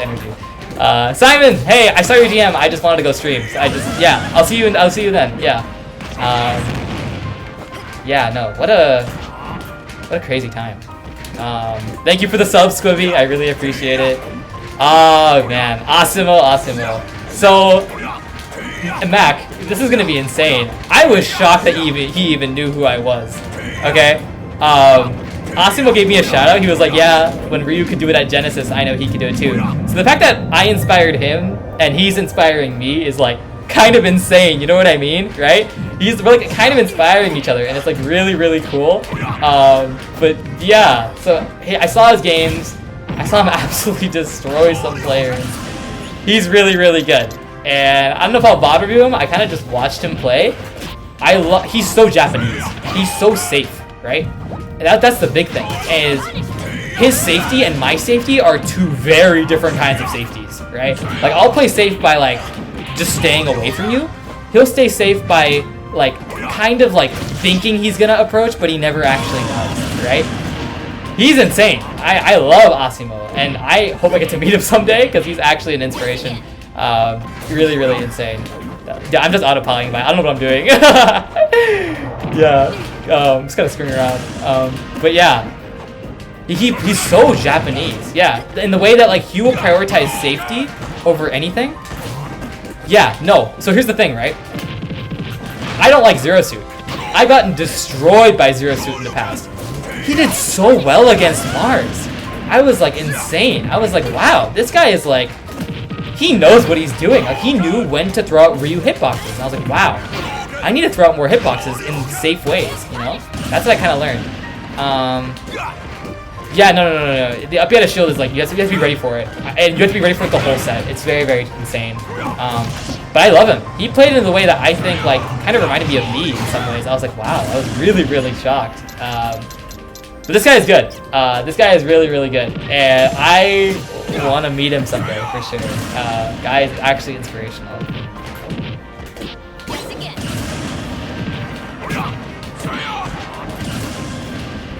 energy. Simon, hey, I saw your DM. I just wanted to go stream. So yeah, I'll see you then. Yeah. Yeah, no, what a crazy time. Thank you for the sub, Squibby. I really appreciate it. Oh man, Asimo. So, Mac, this is gonna be insane. I was shocked that he even knew who I was. Okay. Asimo gave me a shout out. He was like, yeah, when Ryu could do it at Genesis, I know he could do it too. So the fact that I inspired him and he's inspiring me is like kind of insane. You know what I mean, right? We're like kind of inspiring each other, and it's like really, really cool. But yeah, so hey, I saw his games. I saw him absolutely destroy some players. He's really, really good. And I don't know if I'll bother review him. I kind of just watched him play. He's so Japanese. He's so safe, right? And that's the big thing, is his safety and my safety are two very different kinds of safeties, right? Like, I'll play safe by, like, just staying away from you. He'll stay safe by, like, kind of, like, thinking he's gonna approach, but he never actually does, right? He's insane. I love Asimo, and I hope I get to meet him someday, because he's actually an inspiration. Really, really insane. Yeah, I'm just autopiloting by. I don't know what I'm doing. Yeah. Just kind of screwing around. But yeah, he's so Japanese. Yeah, in the way that like he will prioritize safety over anything. Yeah, no. So here's the thing, right? I don't like Zero Suit. I've gotten destroyed by Zero Suit in the past. He did so well against Mars. I was like insane. I was like, wow, this guy is like, he knows what he's doing. Like he knew when to throw out Ryu hitboxes. And I was like, wow. I need to throw out more hitboxes in safe ways, you know? That's what I kind of learned. Yeah, no. The up air shield is like, you have to be ready for it. And you have to be ready for it the whole set. It's very, very insane. But I love him. He played in the way that I think, like, kind of reminded me of me in some ways. I was like, wow, I was really, really shocked. But this guy is good. This guy is really, really good. And I want to meet him someday, for sure. Guy is actually inspirational.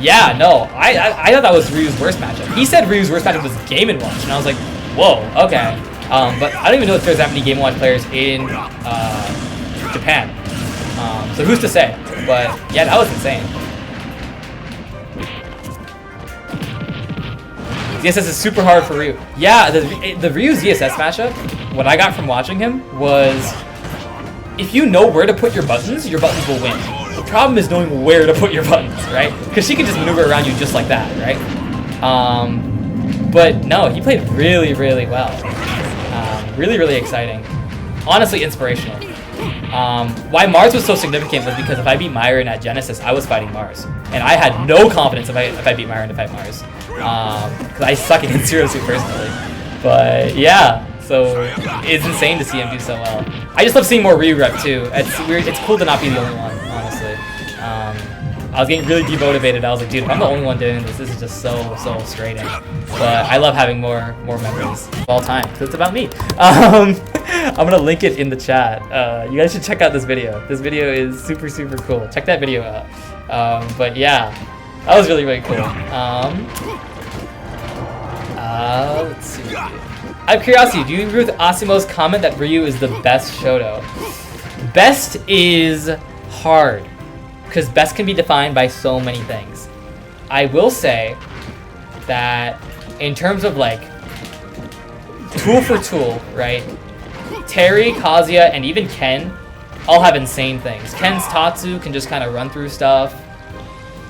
Yeah, no, I thought that was Ryu's worst matchup. He said Ryu's worst matchup was Game & Watch, and I was like, whoa, okay. But I don't even know if there's that many Game & Watch players in Japan. So who's to say? But yeah, that was insane. ZSS is super hard for Ryu. Yeah, the Ryu ZSS matchup, what I got from watching him was, if you know where to put your buttons will win. The problem is knowing where to put your buttons, right? Because she can just maneuver around you just like that, right? But no, he played really, really well. Really, really exciting. Honestly, inspirational. Why Mars was so significant was because if I beat Myron at Genesis, I was fighting Mars. And I had no confidence if I beat Myron to fight Mars. Because I suck against Zero Suit personally. But yeah, so it's insane to see him do so well. I just love seeing more Ryu rep too. It's weird. It's cool to not be the only one, honestly. I was getting really demotivated. I was like, dude, if I'm the only one doing this, this is just so frustrating. But I love having more memories of all time, because it's about me. I'm gonna link it in the chat. You guys should check out this video. This video is super cool. Check that video out. But yeah, that was really, really cool. Let's see. I have curiosity. Do you agree with Asimo's comment that Ryu is the best Shoto? Best is hard, because best can be defined by so many things. I will say that in terms of like tool for tool, right? Terry, Kazuya, and even Ken all have insane things. Ken's Tatsu can just kind of run through stuff.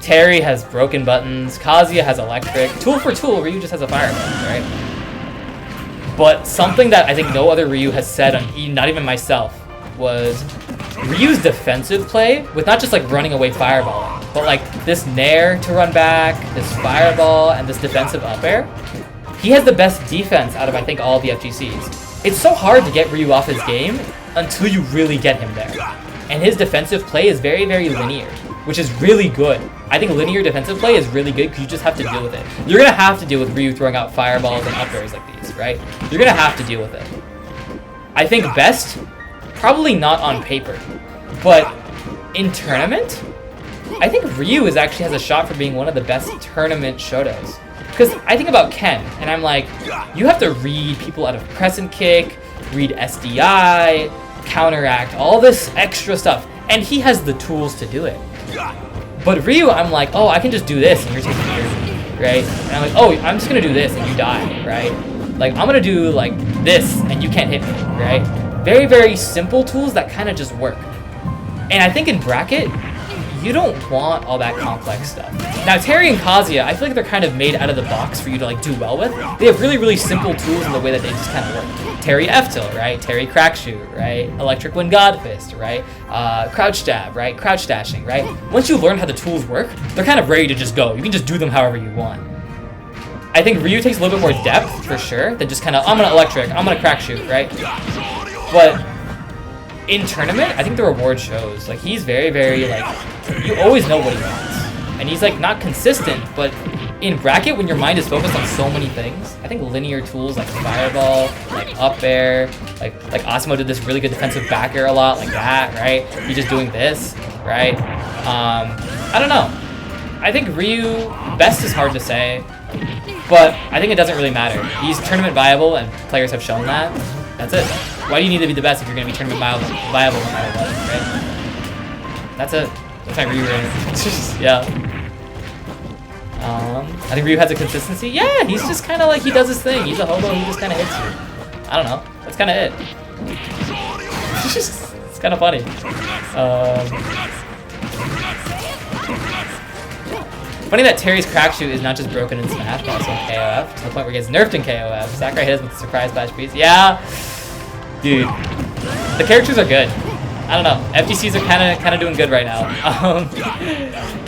Terry has broken buttons. Kazuya has electric. Tool for tool, Ryu just has a fireball, right? But something that I think no other Ryu has said, not even myself, was Ryu's defensive play with not just like running away fireballing, but like this nair to run back, this fireball, and this defensive up air. He has the best defense out of I think all the FGCs. It's so hard to get Ryu off his game until you really get him there. And his defensive play is very, very linear, which is really good. I think linear defensive play is really good because you just have to deal with it. You're going to have to deal with Ryu throwing out fireballs and up airs like these, right? You're going to have to deal with it. I think best, probably not on paper, but in tournament, I think Ryu actually has a shot for being one of the best tournament Shotos. Because I think about Ken, and I'm like, you have to read people out of crescent kick, read SDI, counteract, all this extra stuff. And he has the tools to do it. But Ryu, I'm like, oh, I can just do this and you're taking care of me, right? And I'm like, oh, I'm just gonna do this and you die, right? Like, I'm gonna do like this and you can't hit me, right? Very, very simple tools that kind of just work. And I think in bracket, you don't want all that complex stuff. Now, Terry and Kazuya, I feel like they're kind of made out of the box for you to like do well with. They have really, really simple tools in the way that they just kind of work. Terry F-tilt, right? Terry crack shoot, right? Electric wind god fist, right? Crouch stab, right? Crouch dashing, right? Once you learn how the tools work, they're kind of ready to just go. You can just do them however you want. I think Ryu takes a little bit more depth for sure than just kind of, I'm gonna electric, I'm gonna crack shoot, right? But in tournament, I think the reward shows. Like, he's very, very, like, you always know what he wants. And he's, like, not consistent, but in bracket, when your mind is focused on so many things, I think linear tools like fireball, like up air, like Asimo did this really good defensive back air a lot, like that, right? He's just doing this, right? I don't know. I think Ryu, best is hard to say, but I think it doesn't really matter. He's tournament viable, and players have shown that. That's it. Why do you need to be the best if you're going to be tournament viable no matter what, right? That's it. That's my Ryu right. Yeah. I think Ryu has a consistency. Yeah, he's just kind of like, he does his thing. He's a hobo, he just kind of hits you. I don't know. That's kind of it. It's kind of funny. Funny that Terry's crack shoot is not just broken in Smash, but also in KOF, to the point where he gets nerfed in KOF. Sakurai hits with the surprise splash piece. Yeah! Dude. The characters are good. I don't know. FTCs are kind of doing good right now.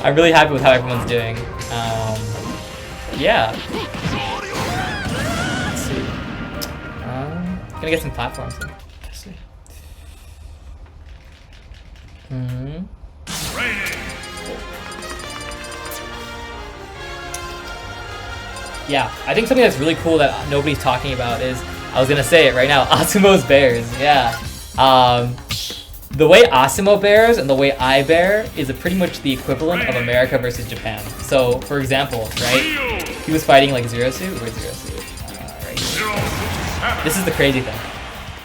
I'm really happy with how everyone's doing. Yeah. Let's see. Gonna get some platforms. Let's see. Yeah, I think something that's really cool that nobody's talking about is, I was gonna say it right now, Asimo's bears. Yeah. The way Asimo bears and the way I bear is pretty much the equivalent of America versus Japan. So, for example, right, he was fighting like Zero Suit. Where's Zero Suit? Right here. This is the crazy thing.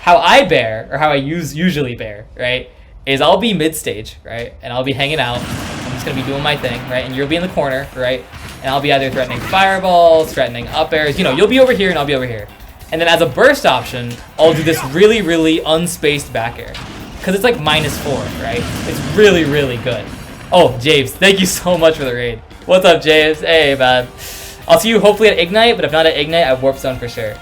How I bear, or how I usually bear, right, is I'll be mid-stage, right, and I'll be hanging out. I'm just gonna be doing my thing, right, and you'll be in the corner, right, and I'll be either threatening fireballs, threatening up airs, you know, you'll be over here and I'll be over here. And then as a burst option, I'll do this really, really unspaced back air. Because it's like -4, right? It's really, really good. Oh, James, thank you so much for the raid. What's up, James? Hey, man. I'll see you hopefully at Ignite, but if not at Ignite, at Warp Zone for sure.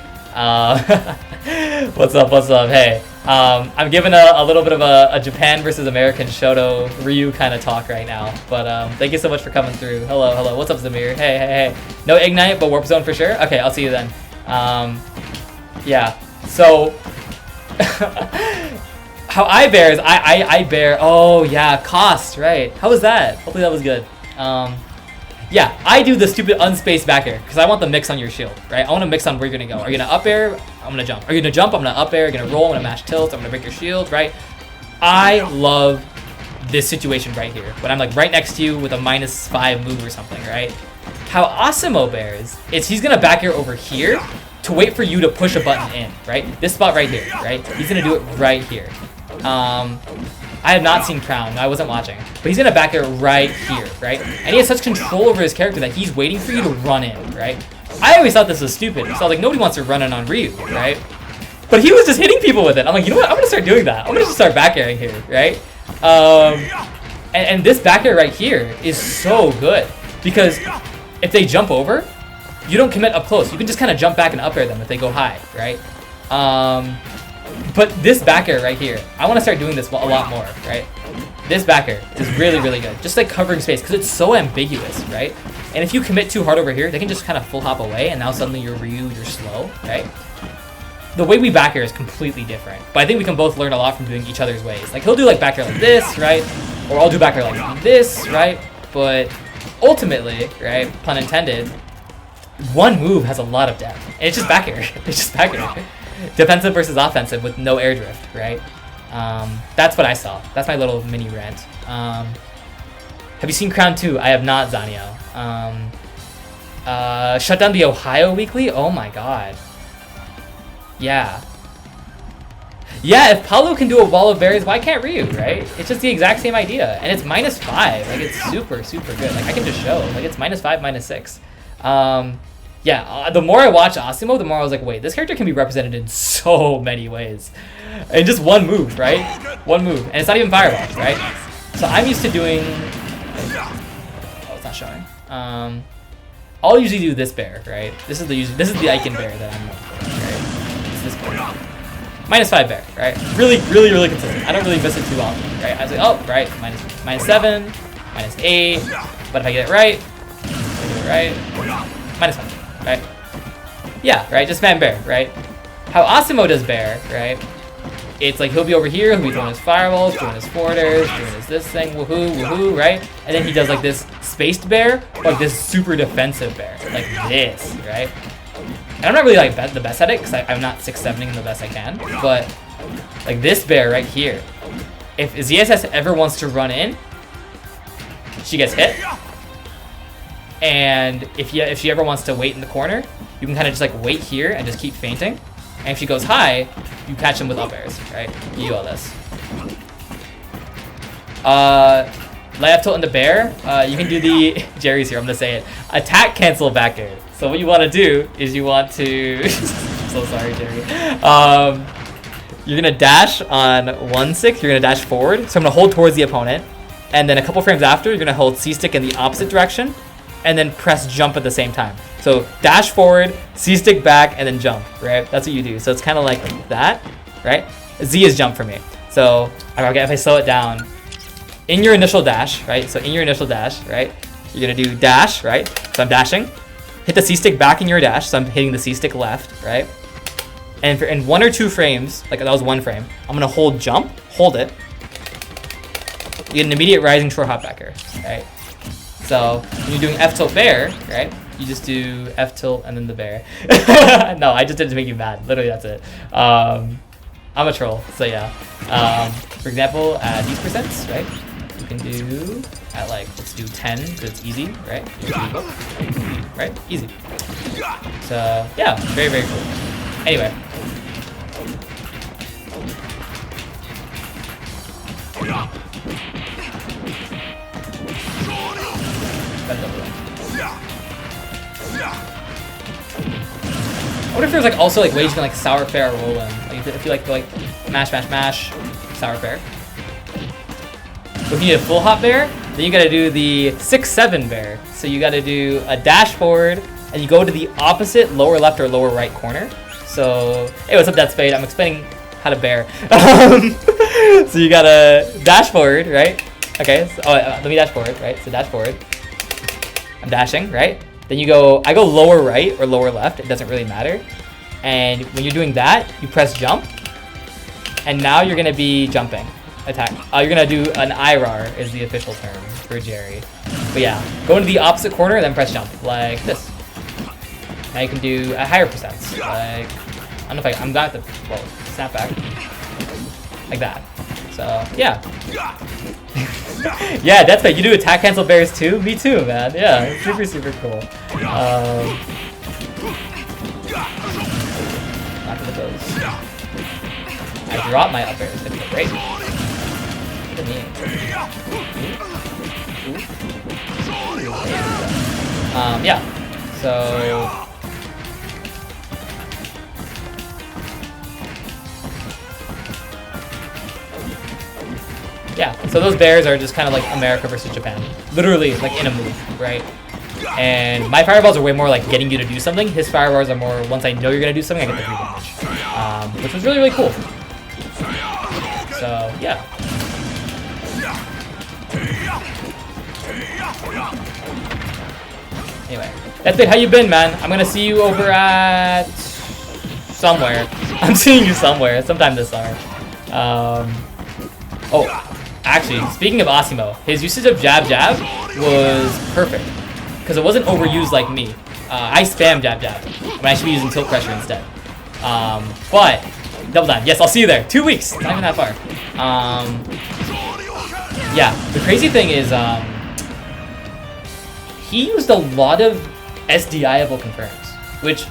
What's up, what's up? Hey, I'm giving a little bit of a Japan versus American Shoto Ryu kind of talk right now. But thank you so much for coming through. Hello, hello. What's up, Zamir? Hey, hey, hey. No Ignite, but Warp Zone for sure? Okay, I'll see you then. Yeah, so how I bear is I bear, oh yeah, cost, right. How was that? Hopefully that was good. Yeah, I do the stupid unspaced back air because I want the mix on your shield, right? I want to mix on where you're going to go. Are you going to up air? I'm going to jump. Are you going to jump? I'm going to up air. You're going to roll. I'm going to mash tilt. I'm going to break your shield, right? I love this situation right here when I'm like right next to you with a -5 move or something, right? How Asimo bears is he's going to back air over here to wait for you to push a button in, right? This spot right here, right? He's going to do it right here. I have not seen Crown. I wasn't watching. But he's going to back air right here, right? And he has such control over his character that he's waiting for you to run in, right? I always thought this was stupid. So I was like, nobody wants to run in on Ryu, right? But he was just hitting people with it. I'm like, you know what? I'm going to start doing that. I'm going to just start back airing here, right? And this back air right here is so good. Because if they jump over, you don't commit up close. You can just kind of jump back and up air them if they go high, right? But this back air right here, I want to start doing this a lot more, right? This back air is really, really good. Just like covering space, because it's so ambiguous, right? And if you commit too hard over here, they can just kind of full hop away, and now suddenly you're Ryu, you're slow, right? The way we back air is completely different. But I think we can both learn a lot from doing each other's ways. Like, he'll do like back air like this, right? Or I'll do back air like this, right? But ultimately, right, pun intended, one move has a lot of depth. And it's just back air. It's just back air. Defensive versus offensive with no air drift, right? That's what I saw. That's my little mini rant. Have you seen Crown 2? I have not, Zanio. Shut down the Ohio Weekly? Oh my god. Yeah. Yeah, if Paulo can do a wall of berries, why can't Ryu, right? It's just the exact same idea. And it's -5. Like, it's super, super good. Like, I can just show. Like, it's -5, -6. Yeah, the more I watch Asimo, the more I was like, wait, this character can be represented in so many ways. And just one move, right? One move. And it's not even fireball, right? So I'm used to doing... Oh, it's not showing. I'll usually do this bear, right? This is the Ikan bear that I'm known for, right? It's this bear. -5 bear, right? Really, really, really consistent. I don't really miss it too often, right? I was like, oh, right, -7, -8. But if I get it right, -5, right? Yeah, right? Just spam bear, right? How Asimo does bear, right? It's like he'll be over here, he'll be throwing his fireballs, doing his forters, doing his this thing, woohoo, woohoo, right? And then he does like this spaced bear, like this super defensive bear, like this, right? And I'm not really like the best at it because I'm not 6-7ing the best I can, but like this bear right here, if ZSS ever wants to run in, she gets hit. And if she ever wants to wait in the corner, you can kind of just like wait here and just keep feinting. And if she goes high, you catch him with up airs, right? You do all this. Left tilt into bear. You can do the Jerry's here. I'm gonna say it. Attack cancel back air. So what you want to do is you want to. I'm so sorry, Jerry. You're gonna dash on 1-6. You're gonna dash forward. So I'm gonna hold towards the opponent, and then a couple frames after, you're gonna hold C stick in the opposite direction, and then press jump at the same time. So dash forward, C stick back, and then jump, right? That's what you do. So it's kind of like that, right? Z is jump for me. So if I slow it down, in your initial dash, right? So in your initial dash, right? You're gonna do dash, right? So I'm dashing. Hit the C stick back in your dash. So I'm hitting the C stick left, right? And in 1 or 2 frames, like that was 1 frame, I'm gonna hold jump, hold it. You get an immediate rising short hop backer, right? So when you're doing F tilt bear, right? You just do F tilt and then the bear. No, I just did it to make you mad. Literally, that's it. I'm a troll, so yeah. For example, at these percents, right? You can do at like, let's do 10 because it's easy, right? Right? Easy. So yeah, very, very cool. Anyway. I wonder if there's like also like ways you can like sour fair or roll in. Like if you like mash, sour fair. But if you need a full hop bear, then you gotta do the 6-7 bear. So you gotta do a dash forward and you go to the opposite lower left or lower right corner. So hey, what's up, Death Spade? I'm explaining how to bear. So you gotta dash forward, right? Okay, so, let me dash forward, right? So dash forward. I'm dashing, right? Then you go, I go lower right or lower left, it doesn't really matter. And when you're doing that, you press jump. And now you're gonna be jumping, attack. You're gonna do an IRAR is the official term for Jerry. But yeah, go into the opposite corner and then press jump, like this. Now you can do a higher percents, like, I don't know if I'm got the, well, snap back. Like that. So, yeah. Yeah, that's right. You do attack cancel bears too? Me too, man. Yeah, super, super cool. Not gonna those. I drop my up airs. That's great. Look at me. Yeah. So. Yeah, so those bears are just kind of like America versus Japan. Literally, like in a move, right? And my fireballs are way more like getting you to do something. His fireballs are more, once I know you're going to do something, I get the free damage. Which was really, really cool. So, yeah. Anyway, that's it. How you been, man? I'm going to see you over at somewhere. I'm seeing you somewhere, sometime this summer. Oh. Actually, speaking of Asimo, his usage of jab was perfect because it wasn't overused like me. I spam jab when I should be using tilt pressure instead. But double time. Yes, I'll see you there. 2 weeks. Not even that far. Yeah, the crazy thing is he used a lot of SDI-able confirms, which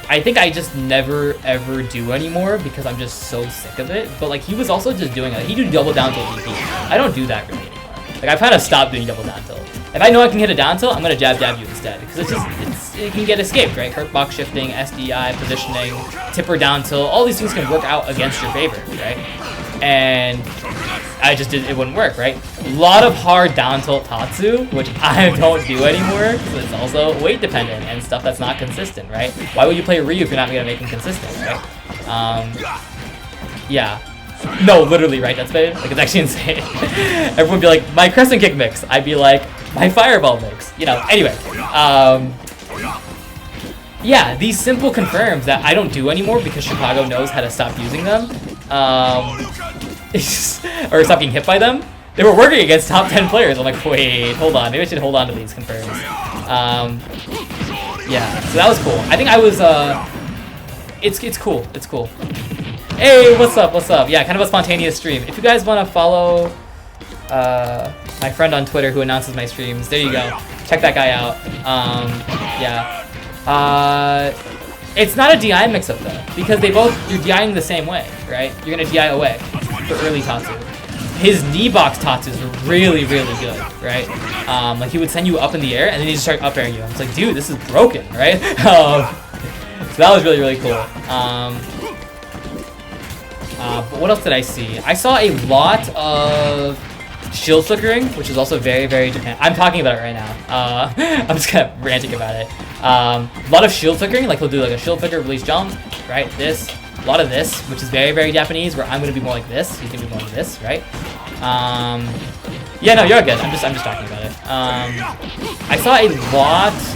I think I just never ever do anymore because I'm just so sick of it. But like he was also just doing it. He do double down tilt DP. I don't do that really anymore. Like I've kind of stopped doing double down tilt. If I know I can hit a down tilt, I'm gonna jab you instead because it can get escaped, right? Hurt box shifting, SDI positioning, tipper down tilt. All these things can work out against your favor, right? And it wouldn't work, right? A lot of hard down tilt Tatsu, which I don't do anymore because it's also weight dependent and stuff that's not consistent, right? Why would you play Ryu if you're not gonna make him consistent, right? Yeah. No, literally, right? That's bad. Like, it's actually insane. Everyone would be like, my crescent kick mix. I'd be like, my fireball mix. You know, anyway. Yeah, these simple confirms that I don't do anymore because Chicago knows how to stop using them. Or stop getting hit by them. They were working against top 10 players. I'm like, wait, hold on. Maybe I should hold on to these confirms. Yeah, so that was cool. I think I was, it's cool. It's cool. Hey, what's up? What's up? Yeah, kind of a spontaneous stream. If you guys want to follow my friend on Twitter who announces my streams, there you go. Check that guy out. Yeah. It's not a DI mix-up though, because you're DIing the same way, right? You're gonna DI away for early Tatsu. His knee box Tatsus were really, really good, right? Like he would send you up in the air and then he'd just start up airing you. I was like, dude, this is broken, right? So that was really, really cool. But what else did I see? I saw a lot of shield flickering, which is also very, very Japan. I'm talking about it right now. I'm just kind of ranting about it. A lot of shield flickering, like he'll do like a shield flicker, release jump, right? This, a lot of this, which is very, very Japanese, where I'm gonna be more like this, he's gonna be more like this, right? Yeah, no, you're good. I'm just talking about it. I saw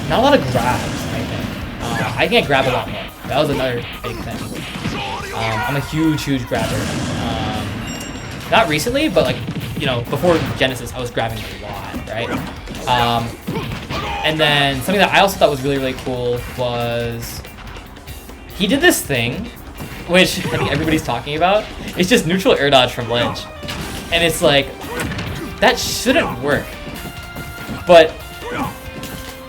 not a lot of grabs, I think. I think I grab a lot more. That was another big thing. I'm a huge grabber. Not recently, but like, you know, before Genesis, I was grabbing a lot, right? And then something that I also thought was really, really cool was he did this thing, which I think everybody's talking about. It's just neutral air dodge from ledge. And it's like, that shouldn't work. But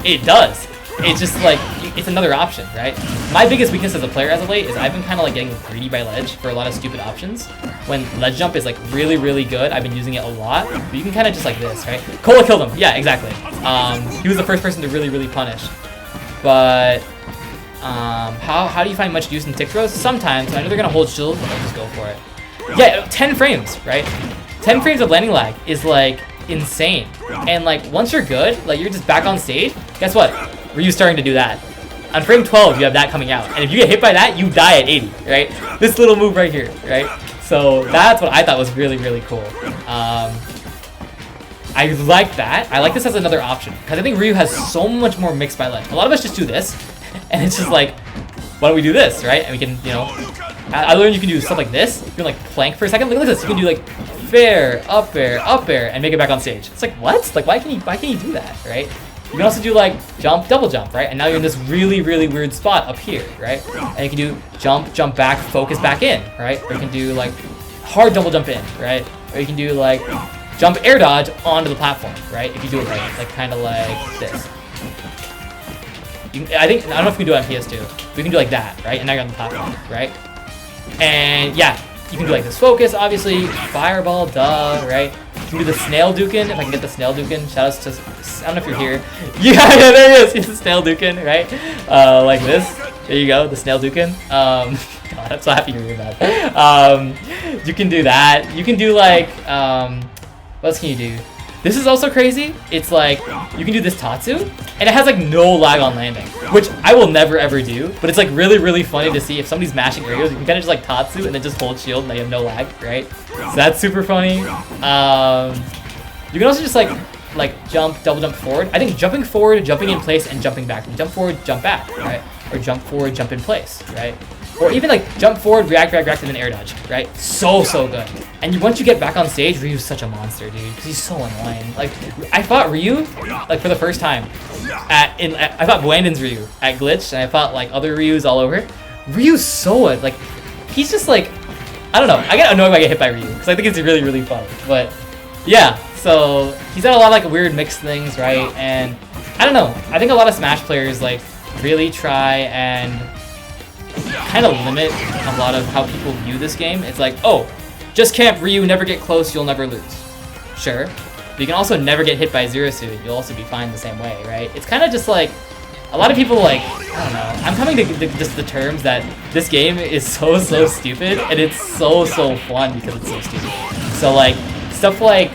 it does. It's just like, it's another option, right? My biggest weakness as a player as of late is I've been kind of like getting greedy by ledge for a lot of stupid options. When ledge jump is like really, really good, I've been using it a lot, but you can kind of just like this, right? Cola killed him, yeah, exactly. He was the first person to really, really punish. But, how do you find much use in tick throws? Sometimes, I know they're gonna hold shield, but I'll just go for it. Yeah, 10 frames, right? 10 frames of landing lag is like insane. And like, once you're good, like you're just back on stage, guess what? Ryu's starting to do that. On frame 12, you have that coming out. And if you get hit by that, you die at 80, right? This little move right here, right? So that's what I thought was really, really cool. I like that. I like this as another option. Because I think Ryu has so much more mix by ledge. A lot of us just do this. And it's just like, why don't we do this, right? And we can, you know, I learned you can do stuff like this. You can like plank for a second. Look at this. You can do like fair, up air, and make it back on stage. It's like, what? Like, why can you do that, right? You can also do like jump, double jump, right? And now you're in this really, really weird spot up here, right? And you can do jump back, focus back in, right? Or you can do like hard double jump in, right? Or you can do like jump air dodge onto the platform, right? If you do it right, like kind of like this. I don't know if we can do it on PS2. We can do like that, right? And now you're on the platform, right? And yeah, you can do like this focus, obviously, fireball, duh, right? You can do the snail dukin, if I can get the snail dukin. Shoutouts to, I don't know if you're here. Yeah, there he is. He's the snail dukin, right? Like this. There you go, the snail dukin. God, I'm so happy you're here, man. You can do that. You can do like, what else can you do? This is also crazy. It's like, you can do this Tatsu, and it has like no lag on landing, which I will never ever do, but it's like really, really funny to see if somebody's mashing aerials, you can kind of just like Tatsu and then just hold shield and they have no lag, right? So that's super funny. You can also just like jump, double jump forward. I think jumping forward, jumping in place, and jumping back. Jump forward, jump back, right? Or jump forward, jump in place, right? Or even like jump forward, react, and then air dodge, right? So good. And once you get back on stage, Ryu's such a monster, dude, because he's so annoying. Like, I fought Ryu, like for the first time, I fought Blandon's Ryu at Glitch, and I fought like other Ryus all over. Ryu's so, like, he's just like, I don't know, I get annoyed when I get hit by Ryu, because I think it's really, really fun. But yeah, so he's got a lot of like weird mixed things, right? And I don't know. I think a lot of Smash players like really try and kind of limit a lot of how people view this game. It's like, oh, just camp Ryu, never get close, you'll never lose. Sure. But you can also never get hit by Zero Suit. You'll also be fine the same way, right? It's kind of just like, a lot of people like, I don't know. I'm coming to just the terms that this game is so stupid, and it's so fun because it's so stupid. So like, stuff like